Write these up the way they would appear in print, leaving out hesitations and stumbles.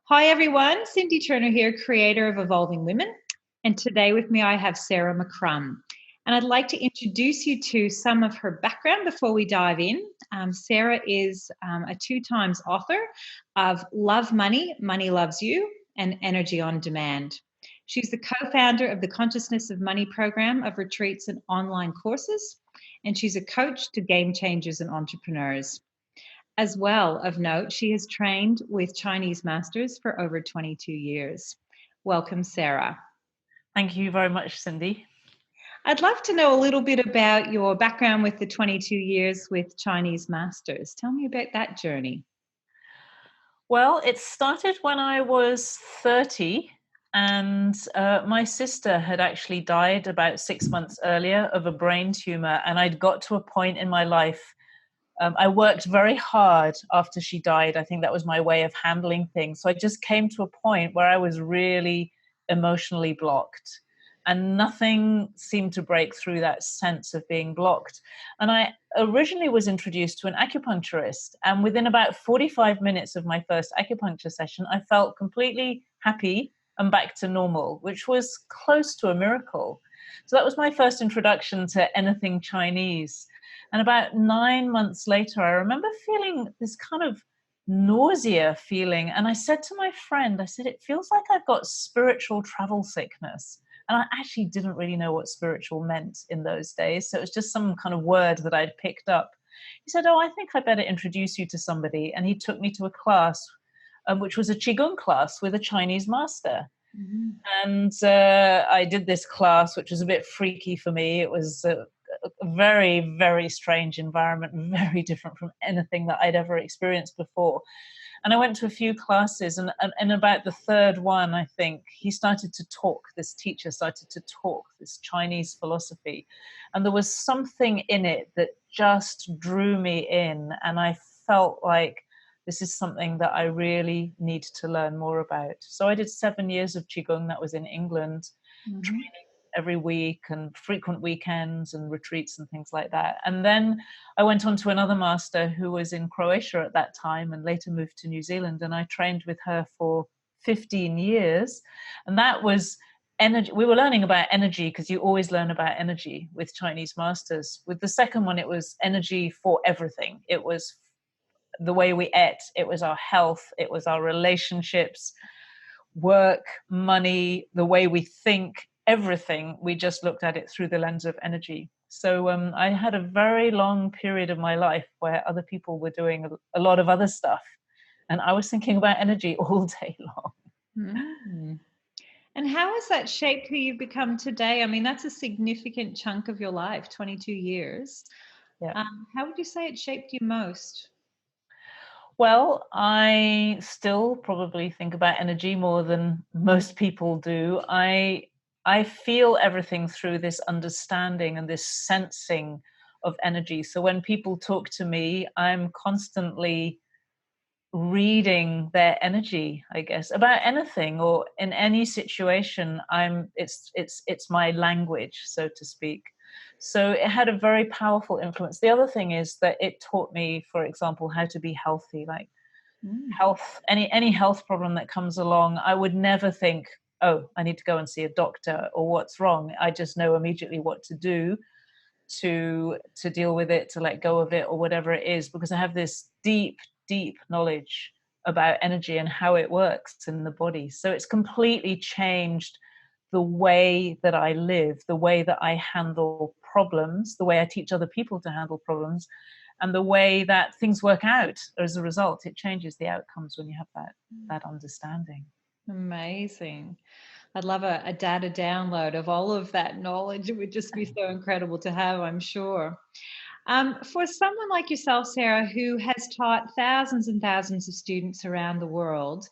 Hi everyone, Cindy Turner here, creator of Evolving Women. And today with me I have Sarah McCrum. And I'd like to introduce you to some of her background before we dive in. Sarah is a 2 times author of Love Money, Money Loves You, and Energy on Demand. She's the co-founder of the Consciousness of Money program of retreats and online courses. And she's a coach to game changers and entrepreneurs. As well, of note, she has trained with Chinese masters for over 22 years. Welcome, Sarah. Thank you very much, Cindy. I'd love to know a little bit about your background with the 22 years with Chinese masters. Tell me about that journey. Well, it started when I was 30, and my sister had actually died about 6 months earlier of a brain tumor, and I'd got to a point in my life. I worked very hard after she died. I think that was my way of handling things. So I just came to a point where I was really emotionally blocked, and nothing seemed to break through that sense of being blocked. And I originally was introduced to an acupuncturist, and within about 45 minutes of my first acupuncture session, I felt completely happy and back to normal, which was close to a miracle. So that was my first introduction to anything Chinese. And about 9 months later, I remember feeling this kind of nausea feeling. And I said to my friend, I said, it feels like I've got spiritual travel sickness. And I actually didn't really know what spiritual meant in those days. So it was just some kind of word that I'd picked up. He said, oh, I think I better introduce you to somebody. And he took me to a class, which was a Qigong class with a Chinese master. Mm-hmm. And I did this class, which was a bit freaky for me. It was a very, very strange environment, very different from anything that I'd ever experienced before. And I went to a few classes, and about the third one, I think, he started to talk, this teacher started to talk this Chinese philosophy. And there was something in it that just drew me in. And I felt like this is something that I really need to learn more about. So I did 7 years of Qigong. That was in England, Mm-hmm. training every week and frequent weekends and retreats and things like that. And then I went on to another master who was in Croatia at that time and later moved to New Zealand. And I trained with her for 15 years. And that was energy. We were learning about energy because you always learn about energy with Chinese masters. With the second one, it was energy for everything. It was the way we ate, it was our health, it was our relationships, work, money, the way we think, everything. We just looked at it through the lens of energy. So I had a very long period of my life where other people were doing a lot of other stuff. And I was thinking about energy all day long. Mm-hmm. And how has that shaped who you've become today? I mean, that's a significant chunk of your life, 22 years. Yeah. How would you say it shaped you most? Well, I still probably think about energy more than most people do. I feel everything through this understanding and this sensing of energy. So when people talk to me, I'm constantly reading their energy, I guess, about anything or in any situation. It's my language, so to speak. So it had a very powerful influence. The other thing is that it taught me, for example, how to be healthy. Like Mm. health, any health problem that comes along, I would never think, oh, I need to go and see a doctor or what's wrong. I just know immediately what to do to deal with it, to let go of it or whatever it is, because I have this deep knowledge about energy and how it works in the body. So it's completely changed the way that I live, the way that I handle problems, the way I teach other people to handle problems, and the way that things work out as a result. It changes the outcomes when you have that understanding. Amazing. I'd love a data download of all of that knowledge. It would just be so incredible to have, I'm sure. For someone like yourself, Sarah, who has taught thousands and thousands of students around the world,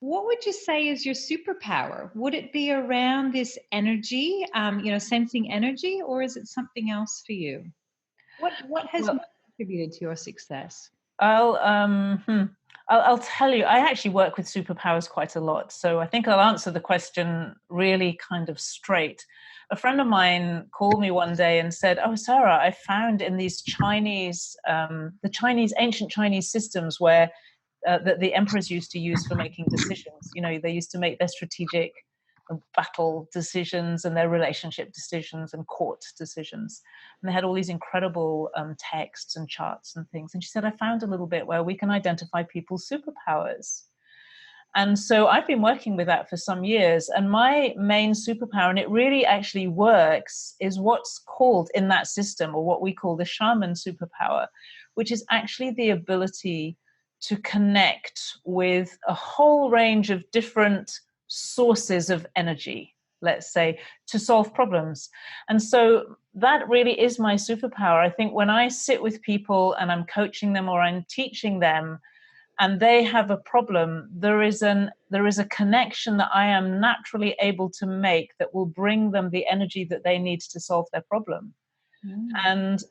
what would you say is your superpower? Would it be around this energy, sensing energy, or is it something else for you? What has Well, most contributed to your success? I'll um hmm, I'll tell you, I actually work with superpowers quite a lot. So I think I'll answer the question really kind of straight. A friend of mine called me one day and said, "Oh, Sarah, I found in these Chinese, the Chinese ancient Chinese systems where that the emperors used to use for making decisions. You know, they used to make their strategic battle decisions and their relationship decisions and court decisions. And they had all these incredible texts and charts and things. And she said, I found a little bit where we can identify people's superpowers. And so I've been working with that for some years. And my main superpower, and it really actually works, is what's called in that system, or what we call the shaman superpower, which is actually the ability to connect with a whole range of different sources of energy, let's say, to solve problems. And so that really is my superpower. I think when I sit with people and I'm coaching them or I'm teaching them, and they have a problem, there is a connection that I am naturally able to make that will bring them the energy that they need to solve their problem. And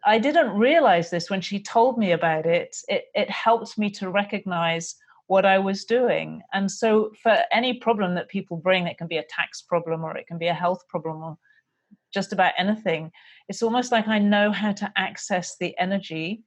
I didn't realize this when she told me about it. It helped me to recognize what I was doing. And so for any problem that people bring, it can be a tax problem or it can be a health problem or just about anything, it's almost like I know how to access the energy.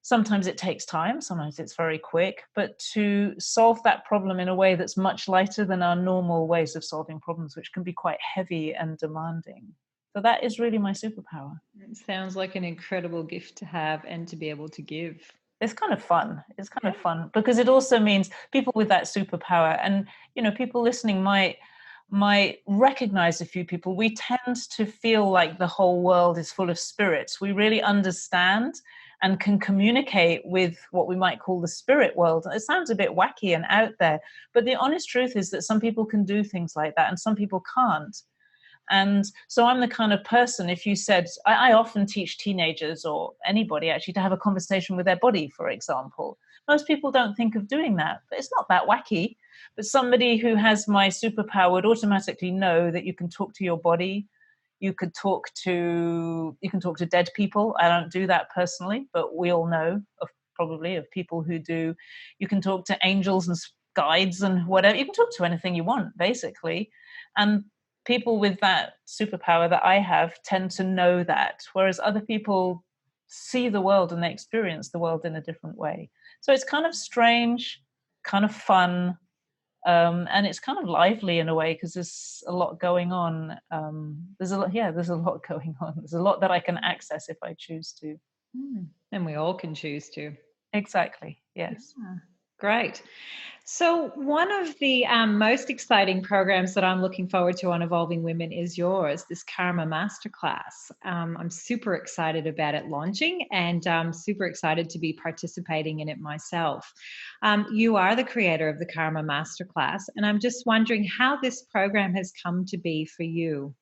Sometimes it takes time, sometimes it's very quick, but to solve that problem in a way that's much lighter than our normal ways of solving problems, which can be quite heavy and demanding. So that is really my superpower. It sounds like an incredible gift to have and to be able to give. It's kind of fun. It's kind of fun because it also means people with that superpower, and you know, people listening might recognize a few people. We tend to feel like the whole world is full of spirits. We really understand and can communicate with what we might call the spirit world. It sounds a bit wacky and out there, but the honest truth is that some people can do things like that and some people can't. And so I'm the kind of person, if you said, I often teach teenagers or anybody actually to have a conversation with their body, for example. Most people don't think of doing that, but it's not that wacky. But somebody who has my superpower would automatically know that you can talk to your body. You can talk to dead people. I don't do that personally, but we all know probably of people who do. You can talk to angels and guides and whatever. You can talk to anything you want, basically. And people with that superpower that I have tend to know that, whereas other people see the world and they experience the world in a different way. So it's kind of strange, kind of fun, and it's kind of lively in a way because there's a lot going on. There's a lot going on. There's a lot that I can access if I choose to. And we all can choose to. Exactly. Yes. Yeah. Great. So one of the most exciting programs that I'm looking forward to on Evolving Women is yours, this Karma Masterclass. I'm super excited about it launching, and I'm super excited to be participating in it myself. You are the creator of the Karma Masterclass, and I'm just wondering how this program has come to be for you.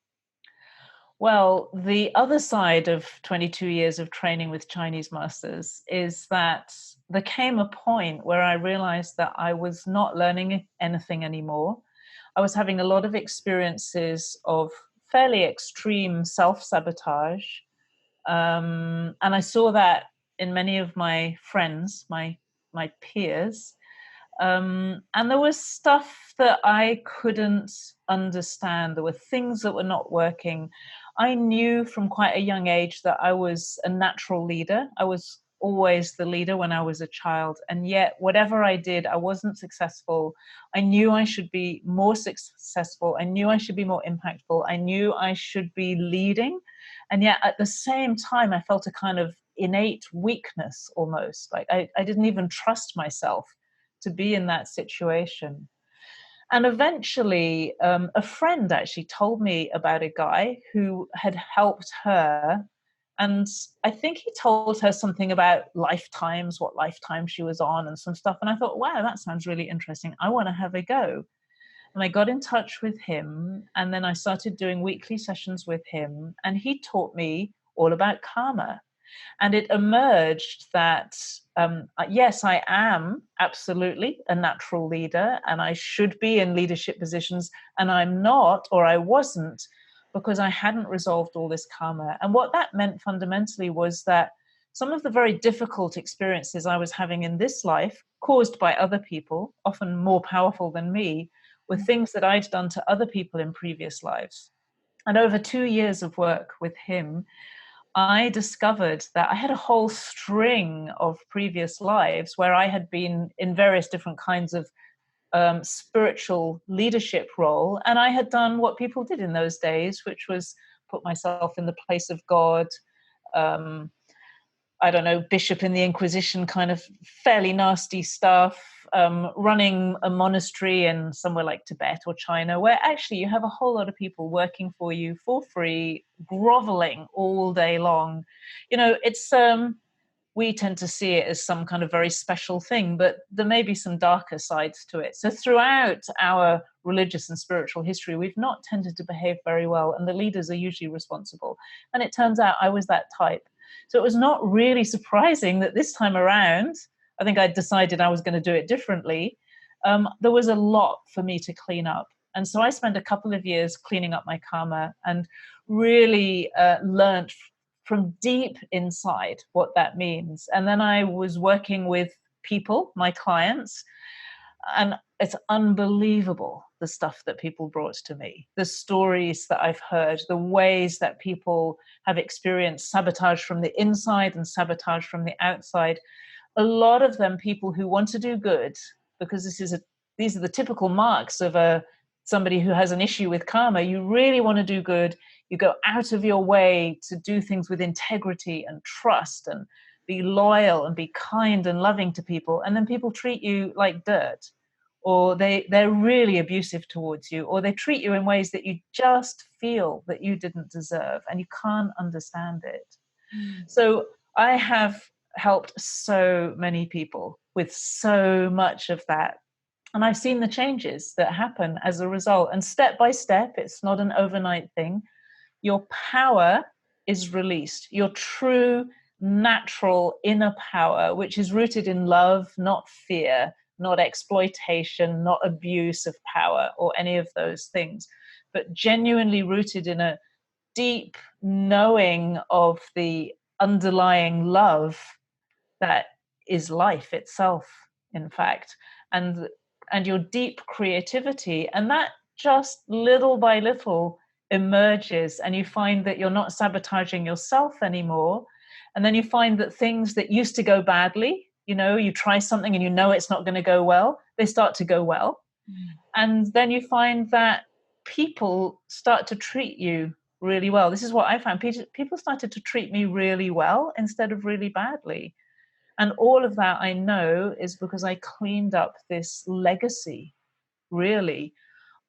Well, the other side of 22 years of training with Chinese masters is that there came a point where I realized that I was not learning anything anymore. I was having a lot of experiences of fairly extreme self-sabotage. And I saw that in many of my friends, my peers. And there was stuff that I couldn't understand. There were things that were not working. I knew from quite a young age that I was a natural leader. I was always the leader when I was a child. And yet, whatever I did, I wasn't successful. I knew I should be more successful. I knew I should be more impactful. I knew I should be leading. And yet, at the same time, I felt a kind of innate weakness almost. Like I didn't even trust myself to be in that situation. And eventually, a friend actually told me about a guy who had helped her. And I think he told her something about lifetimes, what lifetime she was on and some stuff. And I thought, wow, that sounds really interesting. I want to have a go. And I got in touch with him. And then I started doing weekly sessions with him. And he taught me all about karma. And it emerged that, yes, I am absolutely a natural leader and I should be in leadership positions, and I'm not, or I wasn't, because I hadn't resolved all this karma. And what that meant fundamentally was that some of the very difficult experiences I was having in this life, caused by other people, often more powerful than me, were things that I'd done to other people in previous lives. And over 2 years of work with him, I discovered that I had a whole string of previous lives where I had been in various different kinds of spiritual leadership role. And I had done what people did in those days, which was put myself in the place of God. Um, I don't know, bishop in the Inquisition, kind of fairly nasty stuff, running a monastery in somewhere like Tibet or China, where actually you have a whole lot of people working for you for free, groveling all day long. It's we tend to see it as some kind of very special thing, but there may be some darker sides to it. So throughout our religious and spiritual history, we've not tended to behave very well, and the leaders are usually responsible. And it turns out I was that type. So it was not really surprising that this time around, I think I decided I was going to do it differently. There was a lot for me to clean up. And so I spent a couple of years cleaning up my karma and really learned from deep inside what that means. And then I was working with people, my clients, and it's unbelievable the stuff that people brought to me, the stories that I've heard, the ways that people have experienced sabotage from the inside and sabotage from the outside. A lot of them people who want to do good, because these are the typical marks of somebody who has an issue with karma. You really want to do good. You go out of your way to do things with integrity and trust and be loyal and be kind and loving to people. And then people treat you like dirt, or they're really abusive towards you, or they treat you in ways that you just feel that you didn't deserve and you can't understand it. So I have helped so many people with so much of that. And I've seen the changes that happen as a result. And step by step, it's not an overnight thing. Your power is released. Your true, natural inner power, which is rooted in love, not fear, not exploitation, not abuse of power or any of those things, but genuinely rooted in a deep knowing of the underlying love that is life itself, in fact, and your deep creativity. And that just little by little emerges, and you find that you're not sabotaging yourself anymore. And then you find that things that used to go badly, you try something and it's not going to go well, they start to go well. And then you find that people start to treat you really well. This is what I found. People started to treat me really well instead of really badly. And all of that I know is because I cleaned up this legacy, really,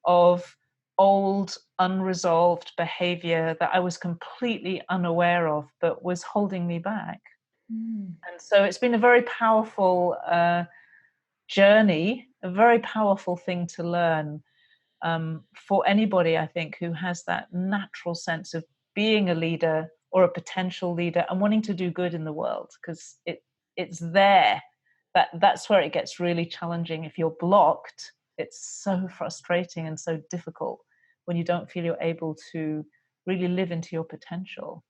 of old, unresolved behavior that I was completely unaware of, but was holding me back. And so it's been a very powerful journey, a very powerful thing to learn for anybody, I think, who has that natural sense of being a leader or a potential leader and wanting to do good in the world, because it's there. That's where it gets really challenging. If you're blocked, it's so frustrating and so difficult when you don't feel you're able to really live into your potential.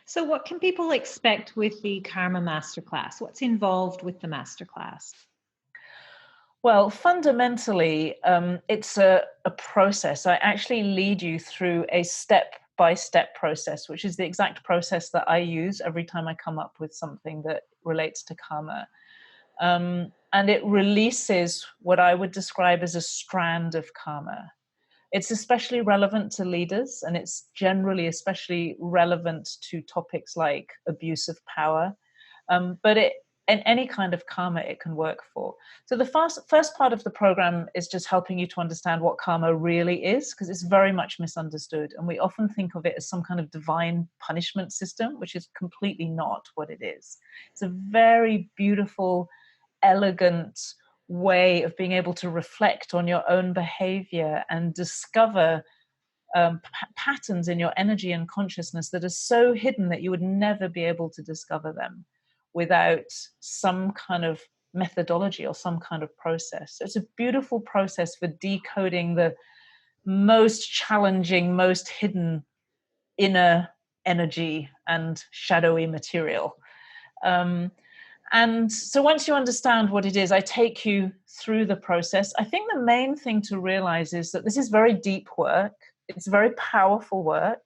So what can people expect with the Karma Masterclass? What's involved with the Masterclass? Well, fundamentally, it's a process. I actually lead you through a step-by-step process, which is the exact process that I use every time I come up with something that relates to karma. And it releases what I would describe as a strand of karma. It's especially relevant to leaders, and it's generally especially relevant to topics like abuse of power. But in any kind of karma it can work for. So the first part of the program is just helping you to understand what karma really is, because it's very much misunderstood. And we often think of it as some kind of divine punishment system, which is completely not what it is. It's a very beautiful, elegant way of being able to reflect on your own behavior and discover patterns in your energy and consciousness that are so hidden that you would never be able to discover them without some kind of methodology or some kind of process. So it's a beautiful process for decoding the most challenging, most hidden inner energy and shadowy material. And so once you understand what it is, I take you through the process. I think the main thing to realize is that this is very deep work. It's very powerful work.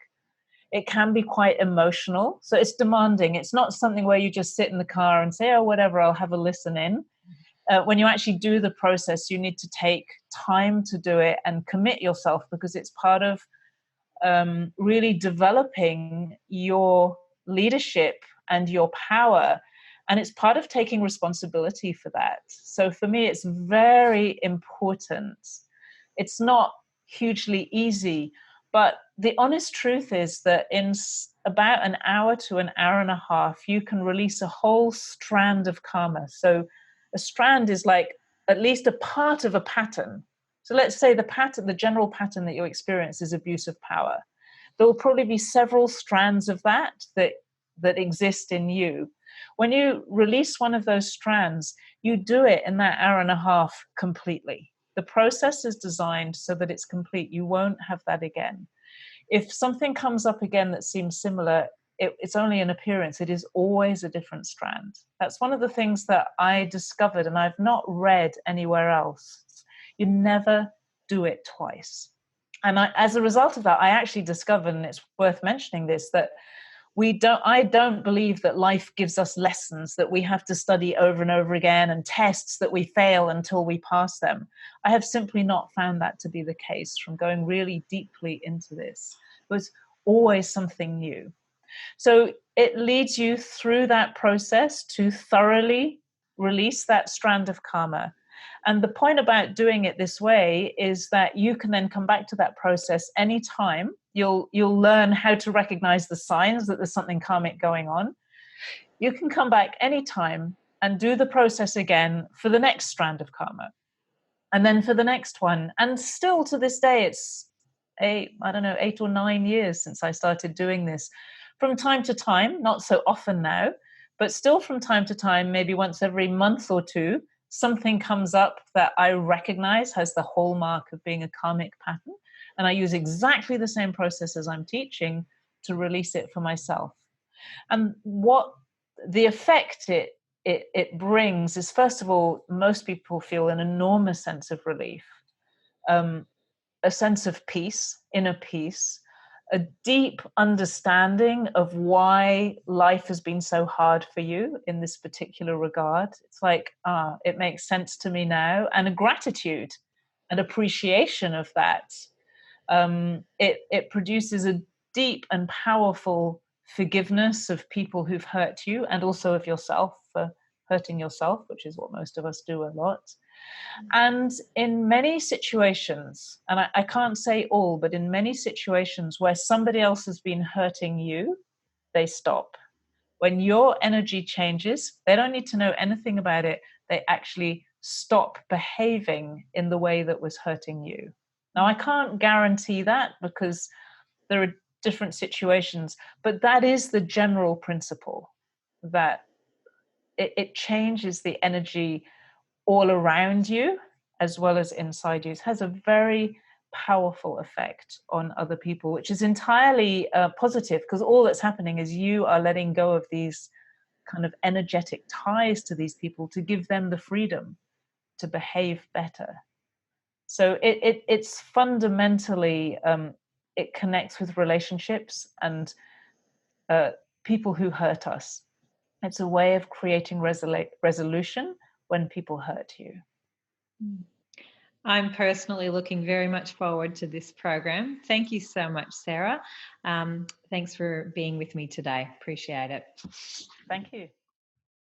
It can be quite emotional. So it's demanding. It's not something where you just sit in the car and say, oh, whatever, I'll have a listen in. When you actually do the process, you need to take time to do it and commit yourself, because it's part of really developing your leadership and your power. And it's part of taking responsibility for that. So for me, it's very important. It's not hugely easy, but the honest truth is that in about an hour to an hour and a half, you can release a whole strand of karma. So a strand is like at least a part of a pattern. So let's say the pattern, the general pattern that you experience is abuse of power. There will probably be several strands of that exist in you. When you release one of those strands, you do it in that hour and a half completely. The process is designed so that it's complete. You won't have that again. If something comes up again that seems similar, it's only an appearance. It is always a different strand. That's one of the things that I discovered, and I've not read anywhere else. You never do it twice. And as a result of that, I actually discovered, and it's worth mentioning this, that I don't believe that life gives us lessons that we have to study over and over again and tests that we fail until we pass them. I have simply not found that to be the case from going really deeply into this. It was always something new. So it leads you through that process to thoroughly release that strand of karma. And the point about doing it this way is that you can then come back to that process anytime. You'll learn how to recognize the signs that there's something karmic going on. You can come back anytime and do the process again for the next strand of karma. And then for the next one. And still to this day, it's 8 or 9 years since I started doing this. From time to time, not so often now, but still from time to time, maybe once every month or two, something comes up that I recognize has the hallmark of being a karmic pattern. And I use exactly the same process as I'm teaching to release it for myself. And what the effect it brings is, first of all, most people feel an enormous sense of relief, a sense of peace, inner peace, a deep understanding of why life has been so hard for you in this particular regard. It's like, it makes sense to me now, and a gratitude and appreciation of that. It produces a deep and powerful forgiveness of people who've hurt you, and also of yourself for hurting yourself, which is what most of us do a lot. And in many situations, and I can't say all, but in many situations where somebody else has been hurting you, they stop. When your energy changes, they don't need to know anything about it. They actually stop behaving in the way that was hurting you. Now, I can't guarantee that because there are different situations, but that is the general principle, that it changes the energy all around you as well as inside you. It has a very powerful effect on other people, which is entirely positive, because all that's happening is you are letting go of these kind of energetic ties to these people to give them the freedom to behave better. So it's fundamentally, it connects with relationships and people who hurt us. It's a way of creating resolution when people hurt you. I'm personally looking very much forward to this program. Thank you so much, Sarah. Thanks for being with me today. Appreciate it. Thank you.